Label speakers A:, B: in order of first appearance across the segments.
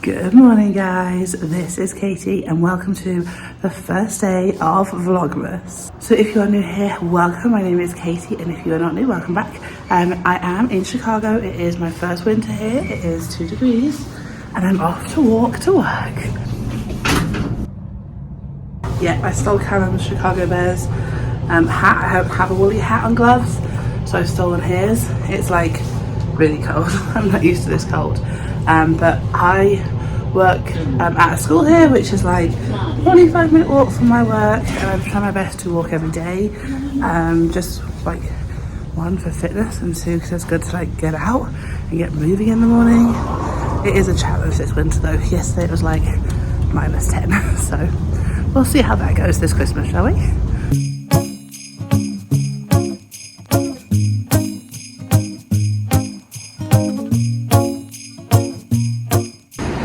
A: Good morning guys, this is Katie and welcome to the first day of Vlogmas. So if you are new here, welcome. My name is Katie and if you are not new, welcome back. I am in Chicago. It is my first winter here. It is 2 degrees and I'm off to walk to work. Yeah, I stole Callum's Chicago Bears hat. I don't have a woolly hat and gloves, so I've stolen his. It's like really cold. I'm not used to this cold. But I work at a school here, which is like 45-minute walk from my work, and I'm trying my best to walk every day. Just like one for fitness and two because it's good to like get out and get moving in the morning. It is a challenge this winter though. Yesterday it was like -10, so we'll see how that goes this Christmas, shall we?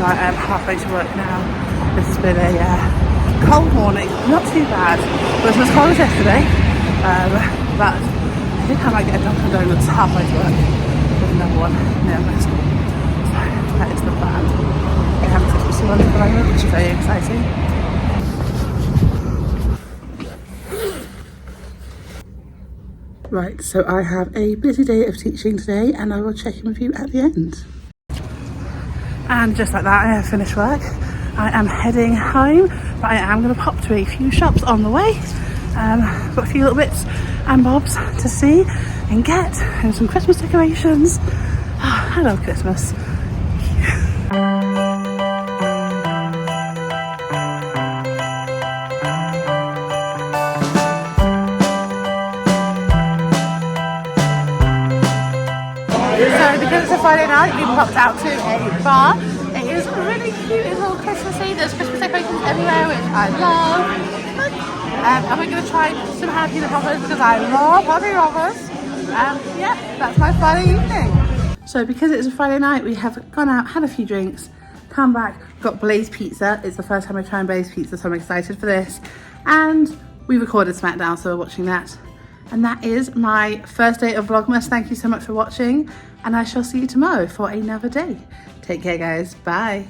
A: I am halfway to work now. This has been a cold morning, not too bad. It was as cold as yesterday, but I think I might get a Dunkin' Donuts halfway to work with another one near my school. So that is the plan. I have Christmas lunch at the moment, which is very exciting. Right, so I have a busy day of teaching today and I will check in with you at the end. And just like that, I have finished work. I am heading home, but I am going to pop to a few shops on the way. Got a few little bits and bobs to see and get, and some Christmas decorations. Oh, I love Christmas. So because it's a Friday night, we popped out to a bar. It is really cute, it's all Christmassy. There's Christmas decorations everywhere, which I love. And we're going to try some jalapeno poppers because I love jalapeno poppers. Yeah, that's my Friday evening. So because it's a Friday night, we have gone out, had a few drinks, come back, got Blaze Pizza. It's the first time I've tried Blaze Pizza, so I'm excited for this. And we recorded SmackDown, so we're watching that. And that is my first day of Vlogmas. Thank you so much for watching, and I shall see you tomorrow for another day. Take care guys, bye.